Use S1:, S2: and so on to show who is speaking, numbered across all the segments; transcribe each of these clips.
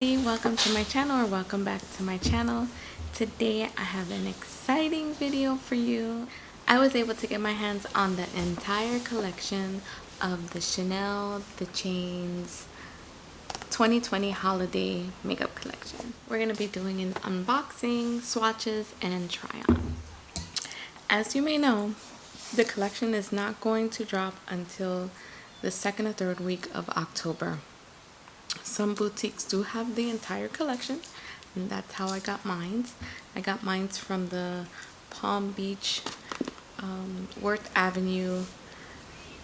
S1: Welcome to my channel, or welcome back to my channel. Today I have an exciting video for you. I was able to get my hands on the entire collection of the Chanel The Chains 2020 holiday makeup collection. We're going to be doing an unboxing, swatches, and try on. As you may know, the collection is not going to drop until the second or third week of October. Some boutiques do have the entire collection, and that's how I got mine. I got mine from the Palm Beach, Worth Avenue.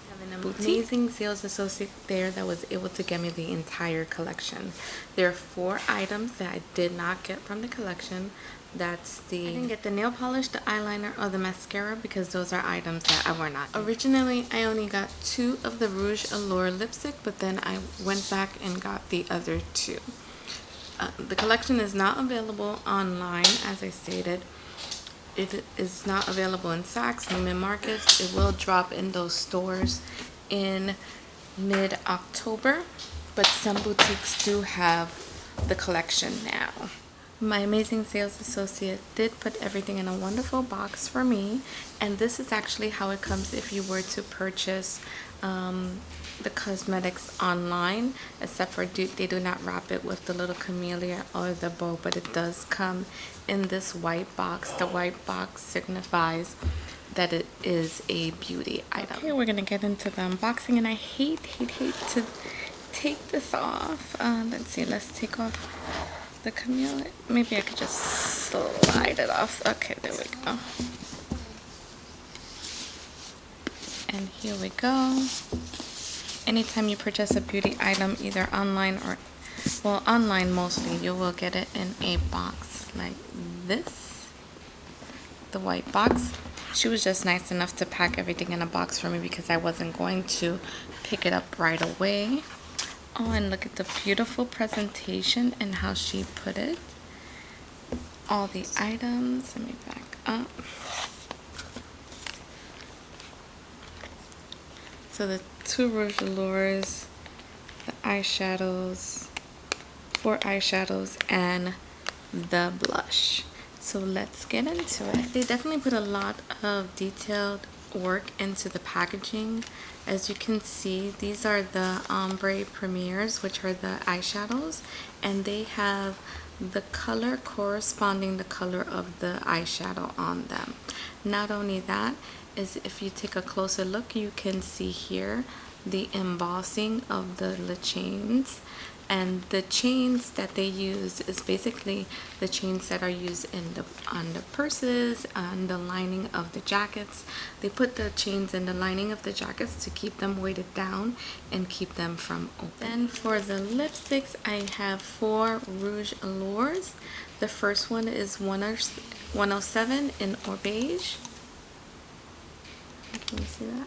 S1: I have an amazing sales associate there that was able to get me the entire collection. There are 4 items that I did not get from the collection. I didn't get the nail polish, the eyeliner, or the mascara because those are items that I were not. Originally, I only got 2 of the Rouge Allure lipstick, but then I went back and got the other 2. The collection is not available online, as I stated. It is not available in Saks, Neiman Marcus. It will drop in those stores in mid-October, but some boutiques do have the collection now. My amazing sales associate did put everything in a wonderful box for me, and this is actually how it comes if you were to purchase the cosmetics online, except for they do not wrap it with the little camellia or the bow, but it does come in this white box. The white box signifies that it is a beauty item. Okay, we're gonna get into the unboxing, and I hate to take this off. Let's see, let's take off the camellia. Maybe I could just slide it off. Okay, there we go. And here we go. Anytime you purchase a beauty item, either online or, well, online mostly, you will get it in a box like this. The white box. She was just nice enough to pack everything in a box for me because I wasn't going to pick it up right away. Oh, and look at the beautiful presentation and how she put it. All the items. Let me back up. So the 2 Rouge Allures, the eyeshadows, 4 eyeshadows, and the blush. So let's get into it. They definitely put a lot of detailed work into the packaging. As you can see, these are the Ombre Premiers, which are the eyeshadows, and they have the color corresponding the color of the eyeshadow on them. Not only that, is if you take a closer look, you can see here the embossing of the chains. And the chains that they use is basically the chains that are used on the purses, on the lining of the jackets. They put the chains in the lining of the jackets to keep them weighted down and keep them from open. Then for the lipsticks, I have 4 Rouge Allures. The first one is 107 in or beige. Can you see that?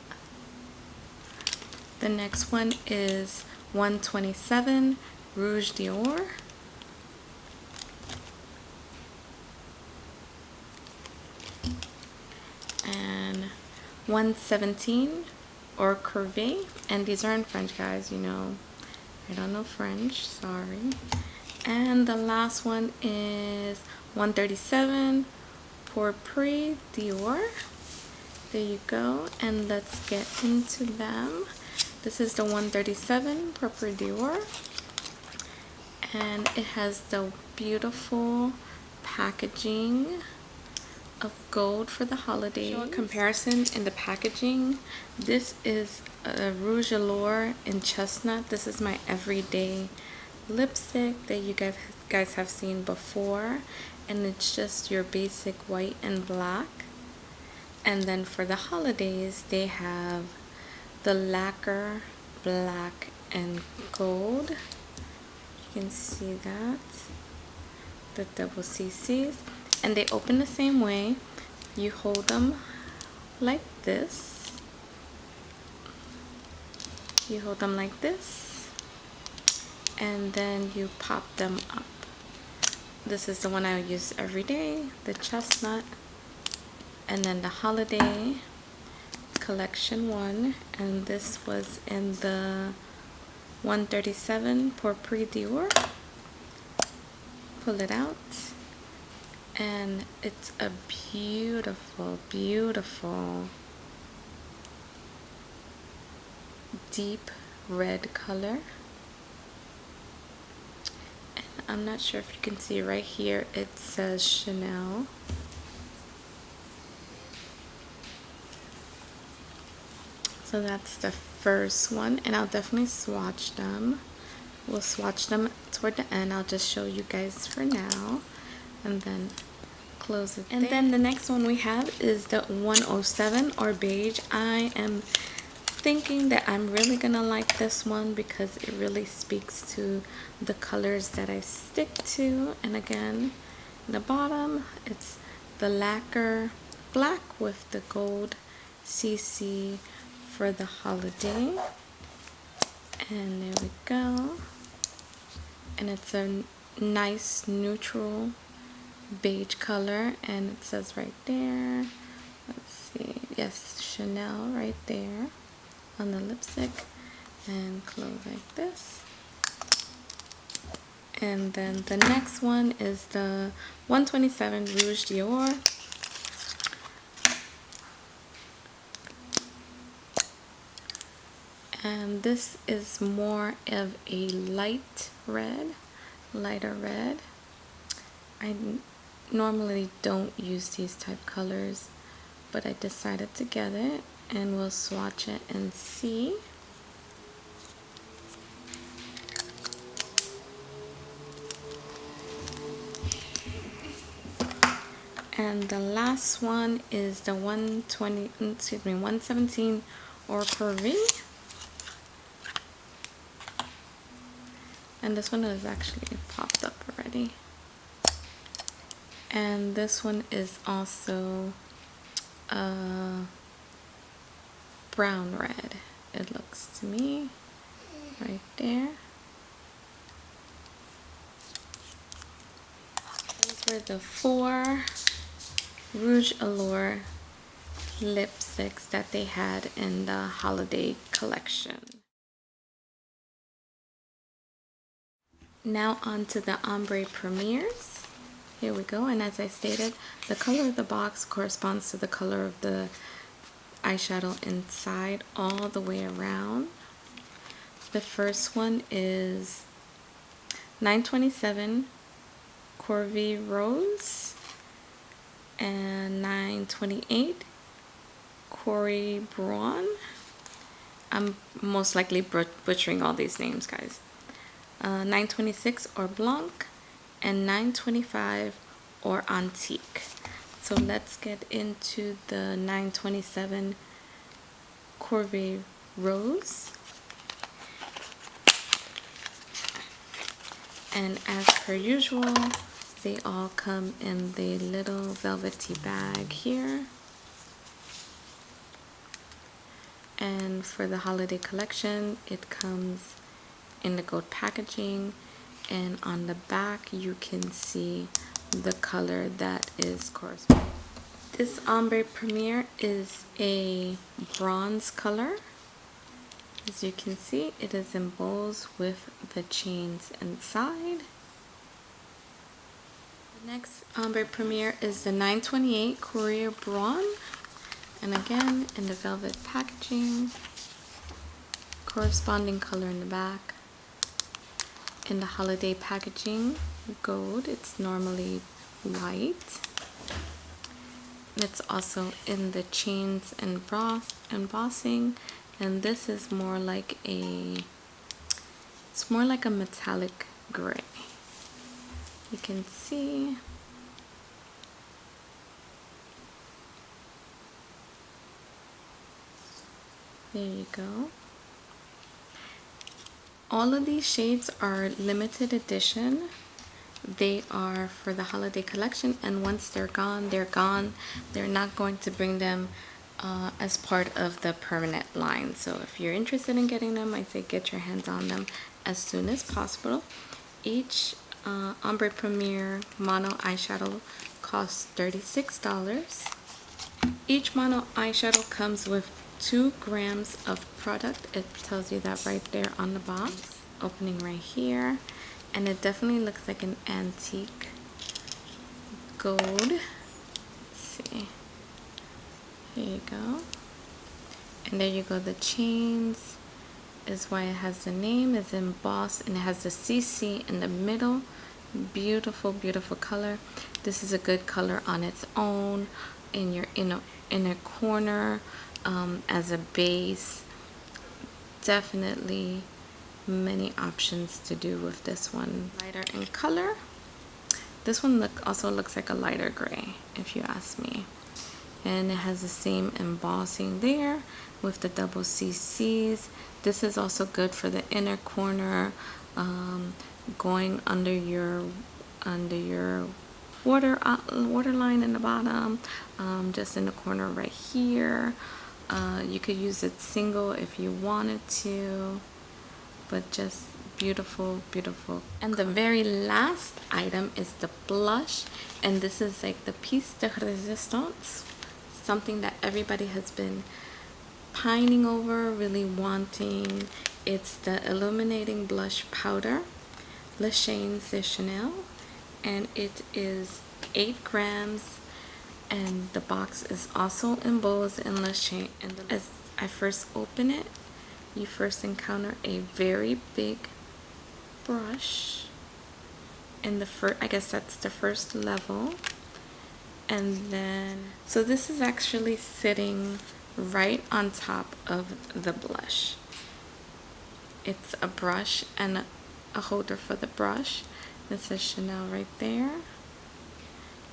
S1: The next one is 127 Rouge d'Or. And 117 or Curvy. And these are in French, guys. You know, I don't know French, sorry. And the last one is 137 Pourpre d'Or. There you go, and let's get into them. This is the 137 Pourpre d'Or, and it has the beautiful packaging of gold for the holidays. Show a comparison in the packaging. This is a Rouge Allure in chestnut. This is my everyday lipstick that you guys have seen before, and it's just your basic white and black. And then for the holidays, they have the lacquer black and gold. You can see that, the double CCs, and they open the same way. You hold them like this. You hold them like this, and then you pop them up. This is the one I use every day, the chestnut. And then the holiday collection one, and this was in the 137 Pourpre d'Or. pull it out, and it's a beautiful, beautiful deep red color. And I'm not sure if you can see right here, it says Chanel. So that's the first one, and I'll definitely swatch them. We'll swatch them toward the end. I'll just show you guys for now, and then close it. And then the next one we have is the 107 or beige. I am thinking that I'm really gonna like this one because it really speaks to the colors that I stick to. And again, in the bottom, it's the lacquer black with the gold CC for the holiday. And there we go. And it's a nice neutral beige color, and it says right there, let's see, yes, Chanel right there on the lipstick, and close like this. And then the next one is the 127 Rouge Dior. And this is more of a light red, lighter red. I normally don't use these type colors, but I decided to get it, and we'll swatch it and see. And the last one is the 117 or Paris. And this one is actually popped up already. And this one is also brown red, it looks to me, right there. These were the 4 Rouge Allure lipsticks that they had in the holiday collection. Now on to the Ombre Premiers. Here we go, and as I stated, the color of the box corresponds to the color of the eyeshadow inside all the way around. The first one is 927 Corvée Rose and 928 Corey Braun. I'm most likely butchering all these names, guys. 926 or Blanc, and 925 or Antique. So let's get into the 927 Corvée Rose. And as per usual, they all come in the little velvety bag here. And for the holiday collection, it comes in the gold packaging, and on the back you can see the color that is corresponding. This Ombre Premier is a bronze color. As you can see, it is in bows with the chains inside. The next Ombre Premier is the 928 Corey Braun, and again in the velvet packaging, corresponding color in the back. In the holiday packaging, gold, it's normally white. And it's also in the chains and embossing, and this is more like a metallic gray. You can see there you go. All of these shades are limited edition. They are for the holiday collection, and once they're gone, they're gone. They're not going to bring them as part of the permanent line. So if you're interested in getting them, I say get your hands on them as soon as possible. Each Ombre Premier mono eyeshadow costs $36. Each mono eyeshadow comes with 2 grams of product. It tells you that right there on the box, opening right here. and it definitely looks like an antique gold. Let's see. Here you go. And there you go. The chains is why it has the name. It's embossed and it has the CC in the middle. Beautiful, beautiful color. This is a good color on its own in your inner corner as a base. Definitely many options to do with this one. Lighter in color. This one also looks like a lighter gray, if you ask me. And it has the same embossing there with the double CCs. This is also good for the inner corner, going under your waterline in the bottom, just in the corner right here. You could use it single if you wanted to, but just beautiful, beautiful. And the very last item is the blush, and this is like the piece de resistance, something that everybody has been pining over, really wanting. It's the Illuminating Blush Powder, Le Chains de Chanel, and it is 8 grams, and the box is also embossed in Le Chain. And as I first open it, you first encounter a very big brush in the first, I guess that's the first level. And then, so this is actually sitting right on top of the blush. It's a brush and a holder for the brush. It says Chanel right there.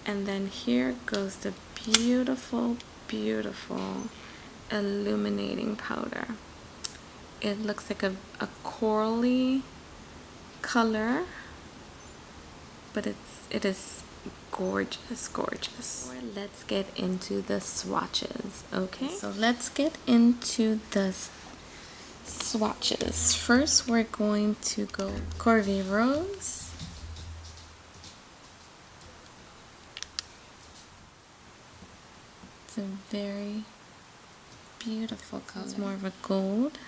S1: And then here goes the beautiful, beautiful illuminating powder. It looks like a corally color, but it is gorgeous, gorgeous. Let's get into the swatches. Okay, so let's get into the swatches. First, we're going to go Corvée Rose. It's a very beautiful color. It's more of a gold.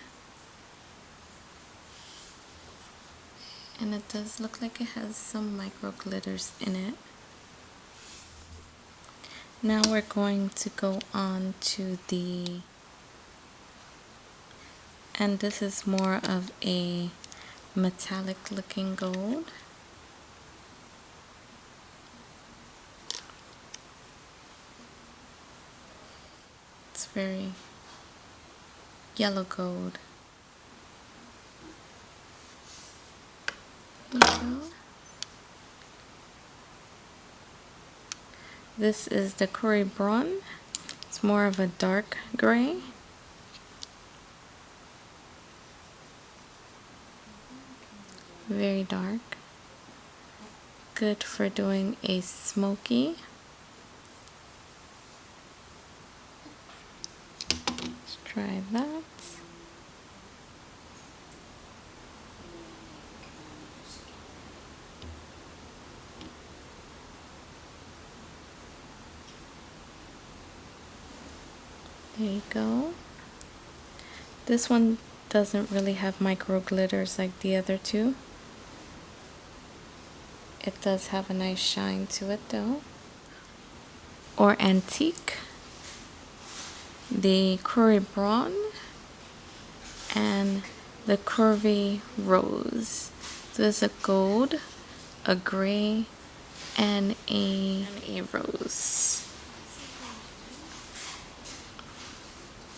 S1: And it does look like it has some micro glitters in it. Now we're going to go on to the, and this is more of a metallic looking gold. It's very yellow gold. This is the Curry Braun. It's more of a dark gray. Very dark. Good for doing a smoky. Let's try that. There you go. This one doesn't really have micro glitters like the other two. It does have a nice shine to it though. Or antique. The Curry Braun and the Curvy Rose. So there's a gold, a gray, and a rose.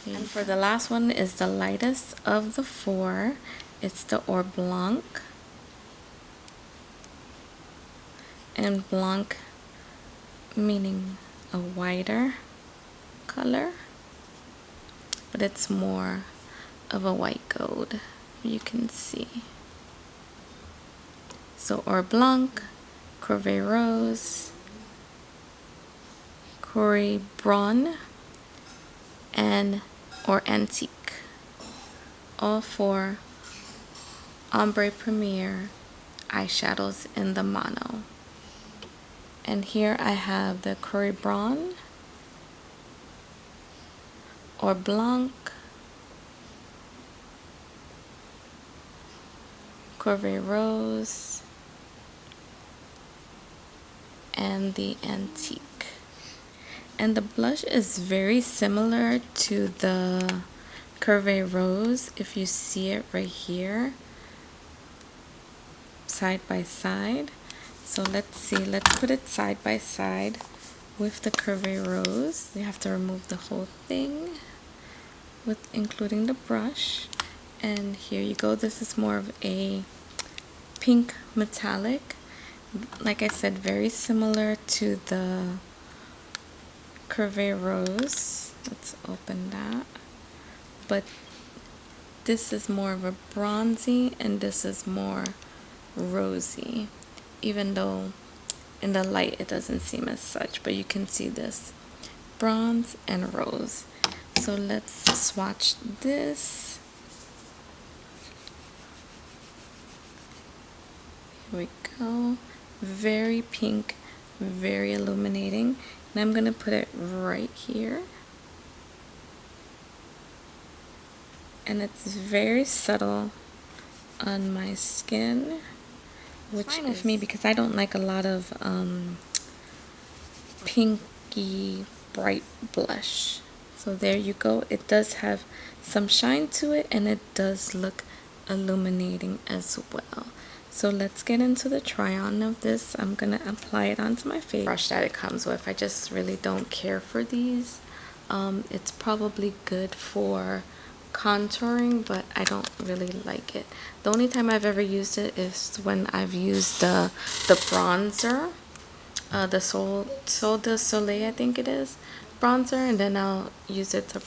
S1: And for the last one is the lightest of the four. It's the Or Blanc. And Blanc meaning a whiter color, but it's more of a white gold, you can see. So Or Blanc, Corvée Rose, Curry Braun, and Or Antique. All four Ombre Premier eyeshadows in the mono. And here I have the Curry Braun, Or Blanc, Corvée Rose, and the Antique. And the blush is very similar to the Curve Rose, if you see it right here, side by side. So let's see, let's put it side by side with the Curve Rose. You have to remove the whole thing, with including the brush. And here you go. This is more of a pink metallic. Like I said, very similar to the Curve Rose. Let's open that. But this is more of a bronzy and this is more rosy, even though in the light it doesn't seem as such, but you can see this bronze and rose. So let's swatch this. Here we go. Very pink, very illuminating. And I'm gonna put it right here. And it's very subtle on my skin, which is me because I don't like a lot of pinky bright blush. So there you go. It does have some shine to it and it does look illuminating as well. So let's get into the try on of this. I'm gonna apply it onto my face. Brush that it comes with. I just really don't care for these. It's probably good for contouring, but I don't really like it. The only time I've ever used it is when I've used the bronzer, the Sol de Soleil, I think it is, bronzer, and then I'll use it to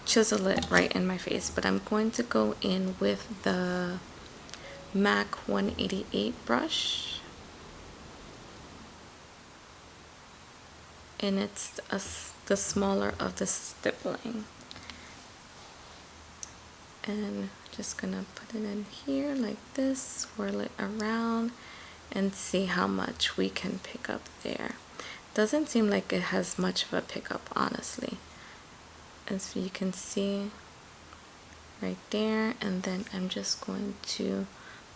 S1: chisel it right in my face. But I'm going to go in with the MAC 188 brush, and it's the smaller of the stippling. And just gonna put it in here like this, swirl it around, and see how much we can pick up there. Doesn't seem like it has much of a pickup, honestly, as you can see right there. And then I'm just going to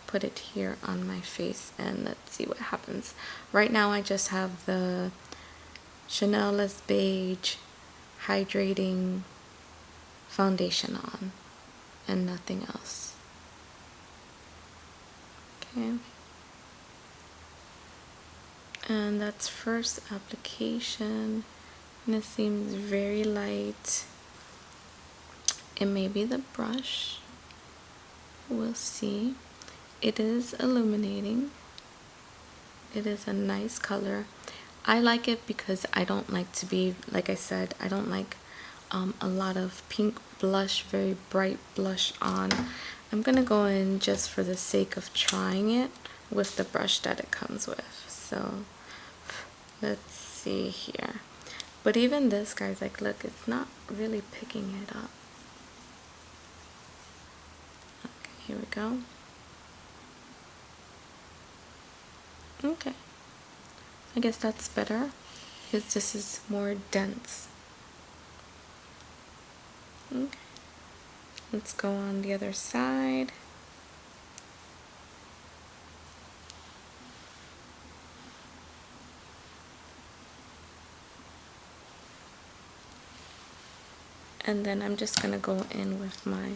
S1: put it here on my face and let's see what happens. Right now I just have the Chanel Les Beige hydrating foundation on and nothing else. Okay, and that's first application, and it seems very light. It may be the brush, we'll see. It is illuminating. It is a nice color. I like it because I don't like to be, like I said, I don't like a lot of pink blush, very bright blush on. I'm gonna go in just for the sake of trying it with the brush that it comes with. So let's see here. But even this, guys, like, look, it's not really picking it up. Okay, here we go. Okay, I guess that's better because this is more dense. Okay, let's go on the other side. And then I'm just gonna go in with my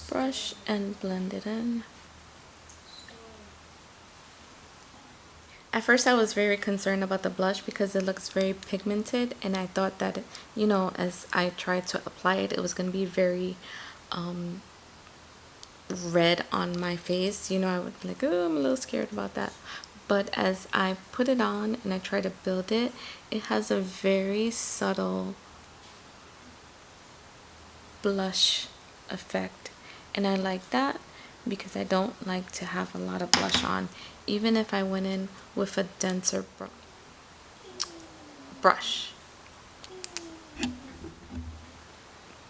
S1: brush and blend it in. At first I was very concerned about the blush because it looks very pigmented, and I thought that, you know, as I tried to apply it, it was going to be very red on my face. You know, I would be like, oh, I'm a little scared about that. But as I put it on and I try to build it, it has a very subtle blush effect, and I like that because I don't like to have a lot of blush on. Even if I went in with a denser brush,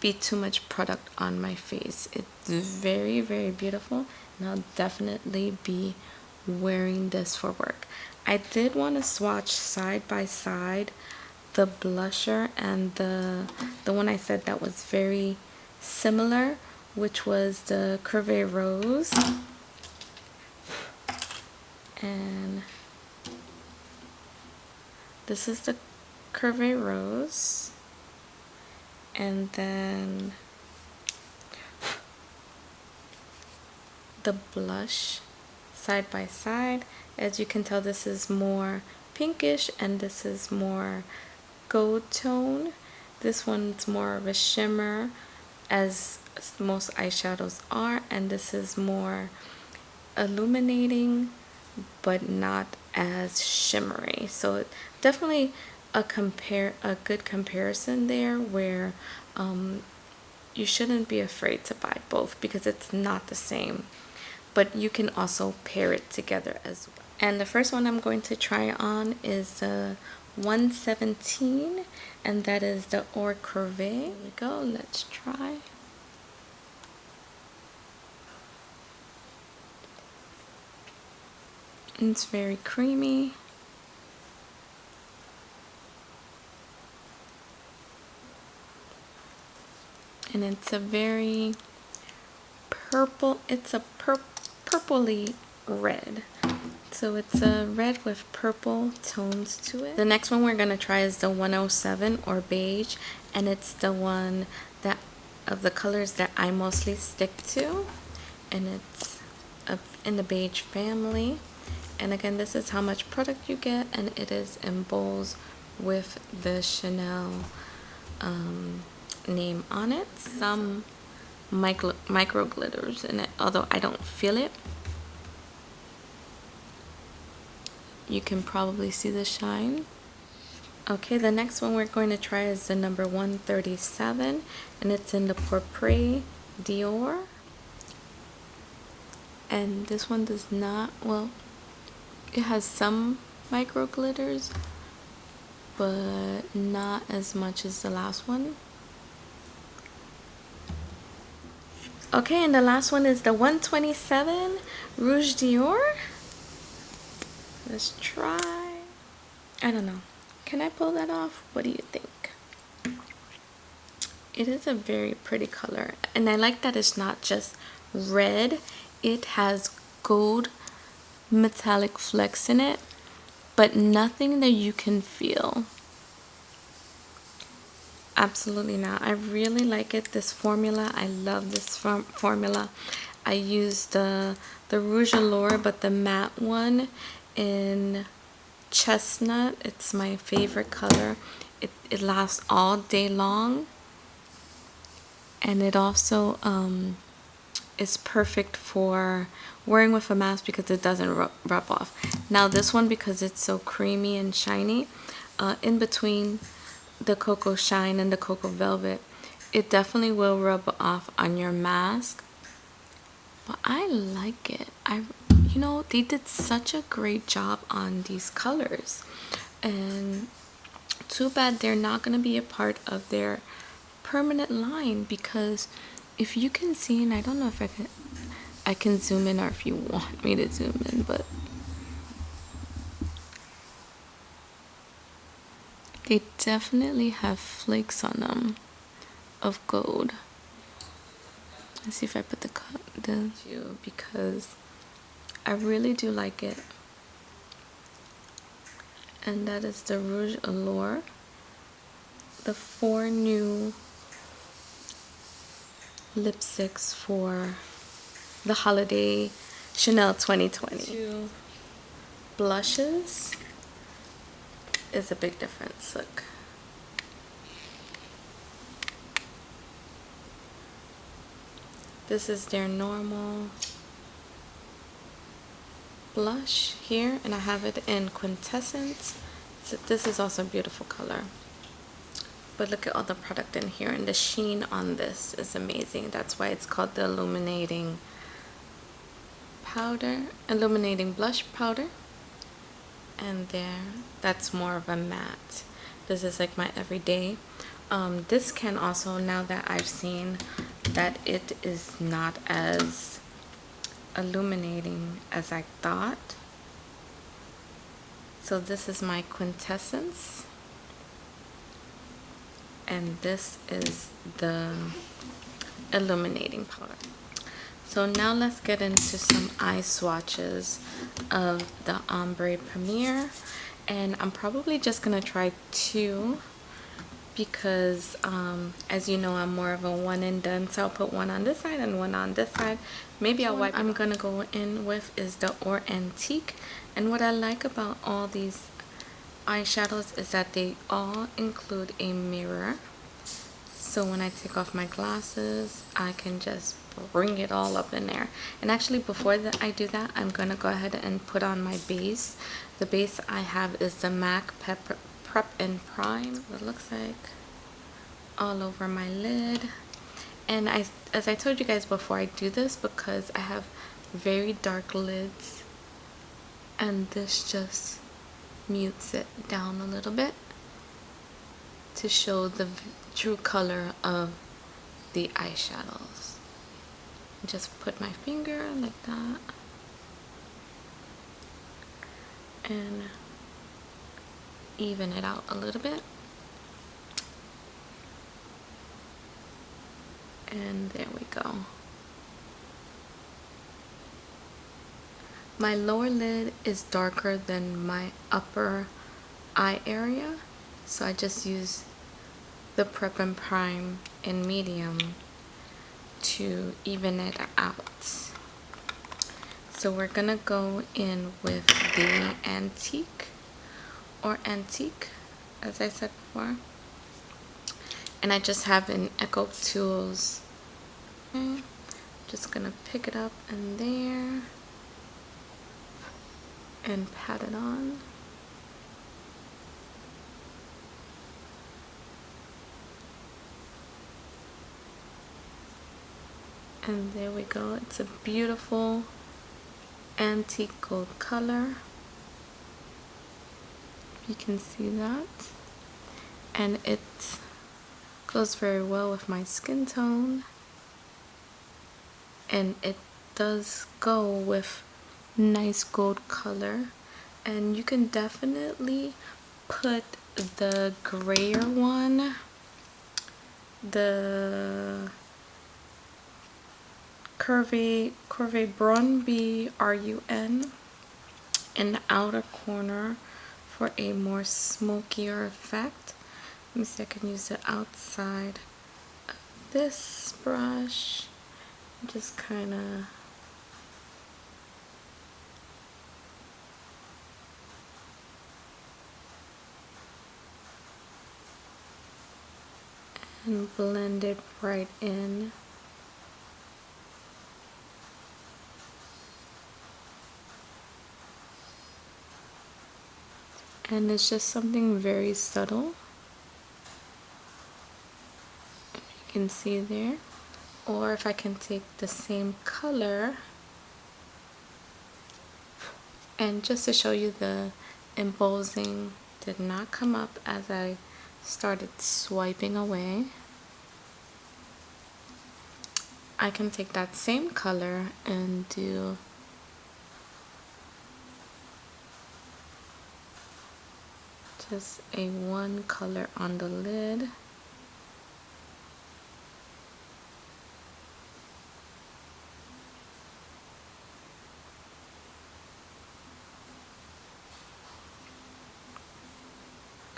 S1: be too much product on my face. It's very, very beautiful, and I'll definitely be wearing this for work. I did want to swatch side by side the blusher and the one I said that was very similar, which was the Curve Rose. And this is the Curve Rose. And then the blush side by side. As you can tell, this is more pinkish and this is more gold tone. This one's more of a shimmer, as most eyeshadows are, and this is more illuminating but not as shimmery. So definitely a good comparison there, where you shouldn't be afraid to buy both because it's not the same, but you can also pair it together as well. And the first one I'm going to try on is the 117, and that is the Or Curve. Here we go, let's try. It's very creamy. And it's a very purple, it's a purpley red. So it's a red with purple tones to it. The next one we're going to try is the 107 or beige, and it's the one that of the colors that I mostly stick to, and it's in the beige family. And again, this is how much product you get, and it is in bowls with the Chanel name on it. Some micro glitters in it, although I don't feel it. You can probably see the shine. Okay, the next one we're going to try is the number 137, and it's in the Pourpre Dior. And this one does not, well, it has some micro glitters, but not as much as the last one. Okay, and the last one is the 127 Rouge Dior. Let's try. I don't know. Can I pull that off? What do you think? It is a very pretty color, and I like that it's not just red. It has gold metallic flecks in it, but nothing that you can feel. Absolutely not. I really like it, this formula. I love this formula. I used the Rouge Allure, but the matte one in chestnut. It's my favorite color. It lasts all day long, and it also is perfect for wearing with a mask because it doesn't rub off. Now this one, because it's so creamy and shiny, in between the Cocoa Shine and the Cocoa Velvet, it definitely will rub off on your mask, but I like it. You know, they did such a great job on these colors, and too bad they're not going to be a part of their permanent line, because if you can see, and I don't know if I can zoom in, or if you want me to zoom in, but they definitely have flakes on them of gold. Let's see if I put the because I really do like it. And that is the Rouge Allure. The 4 new lipsticks for the holiday Chanel 2020. 2 blushes is a big difference. Look. This is their normal blush here, and I have it in Quintessence. So this is also a beautiful color. But look at all the product in here, and the sheen on this is amazing. That's why it's called the Illuminating blush powder. And there, that's more of a matte. This is like my everyday. This can also, now that I've seen that it is not as illuminating as I thought. So this is my Quintessence, and this is the Illuminating powder. So now let's get into some eye swatches of the Ombre Premier. And I'm probably just gonna try two because as you know, I'm more of a one and done, so I'll put one on this side and one on this side. Maybe I'll wipe. I'm gonna go in with is the Or Antique, and what I like about all these eyeshadows is that they all include a mirror, so when I take off my glasses I can just bring it all up in there. And actually, before that I do that, I'm gonna go ahead and put on my base. The base I have is the MAC Prep and Prime. It looks like all over my lid. And as I told you guys before, I do this because I have very dark lids, and this just mutes it down a little bit to show the true color of the eyeshadows. Just put my finger like that and even it out a little bit. And there we go. My lower lid is darker than my upper eye area, so I just use the Prep and Prime in medium to even it out. So we're gonna go in with the Antique, or Antique, as I said before. And I just have an Echo Tools. Okay. Just gonna pick it up in there and pat it on. And there we go. It's a beautiful antique gold color. You can see that. And it goes very well with my skin tone. And it does go with nice gold color. And you can definitely put the grayer one, the Curve Brun BRUN, in the outer corner for a more smokier effect. Let me see, I can use the outside of this brush. Just kind of and blend it right in. And it's just something very subtle. You can see there. Or if I can take the same color, and just to show you, the embossing did not come up as I started swiping away. I can take that same color and do just a one color on the lid.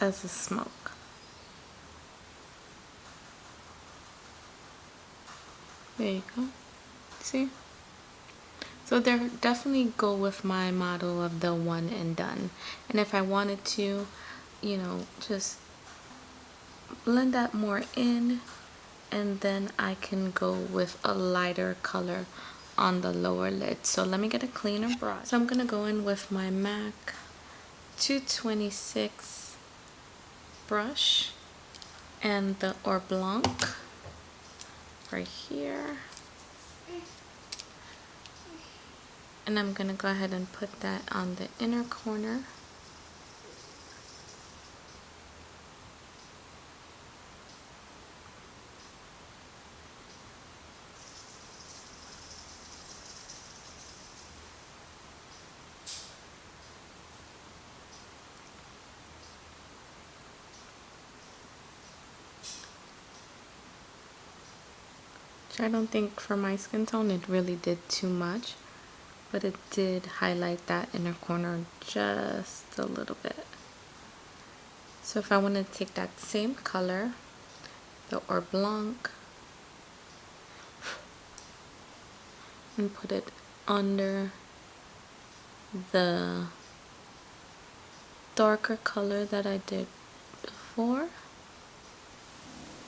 S1: As a smoke. There you go. See? So they definitely go with my model of the one and done. And if I wanted to, you know, just blend that more in, and then I can go with a lighter color on the lower lid. So let me get a cleaner brush. So I'm gonna go in with my MAC 226 brush and the Or Blanc right here. And I'm gonna go ahead and put that on the inner corner. which I don't think for my skin tone it really did too much, but it did highlight that inner corner just a little bit. So if I want to take that same color, the Or Blanc, and put it under the darker color that I did before,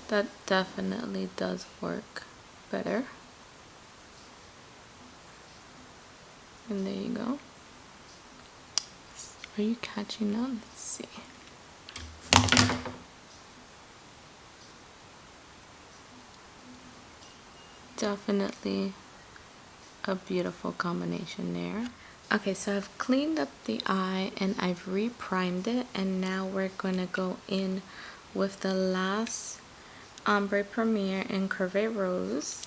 S1: that definitely does work better. And there you go. Are you catching on? Let's see. Definitely a beautiful combination there. Okay, so I've cleaned up the eye and I've re-primed it, and now we're gonna go in with the last Ombre Premier in Curve Rose.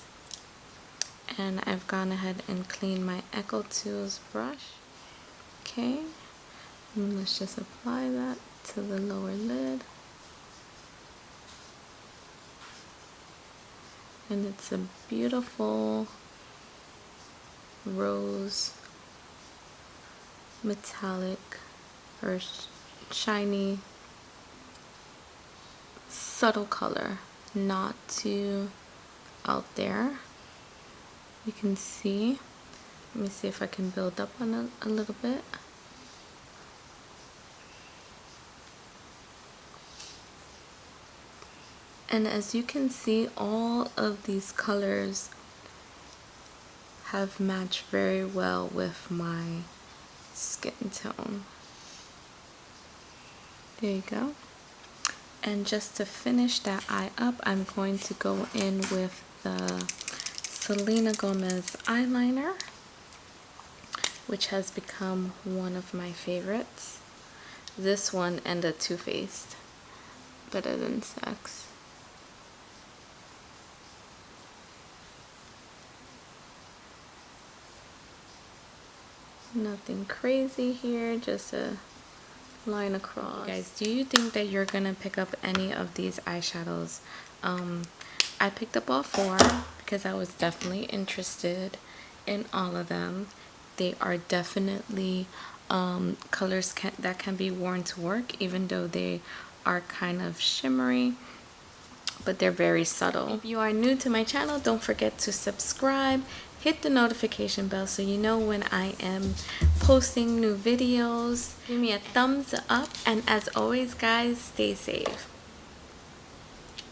S1: And I've gone ahead and cleaned my Echo Tools brush. Okay, and let's just apply that to the lower lid. And it's a beautiful rose metallic or shiny subtle color, not too out there. You can see, let me see if I can build up on a little bit. And as you can see, all of these colors have matched very well with my skin tone. There you go. And just to finish that eye up, I'm going to go in with the Selena Gomez eyeliner, which has become one of my favorites. This one and the Too Faced, Better Than Sex. Nothing crazy here, just a line across. Guys, do you think that you're gonna pick up any of these eyeshadows? I picked up all 4 because I was definitely interested in all of them. They are definitely colors that can be worn to work, even though they are kind of shimmery, but they're very subtle. If you are new to my channel, don't forget to subscribe, hit the notification bell so you know when I am posting new videos. Give me a thumbs up, and as always guys, stay safe.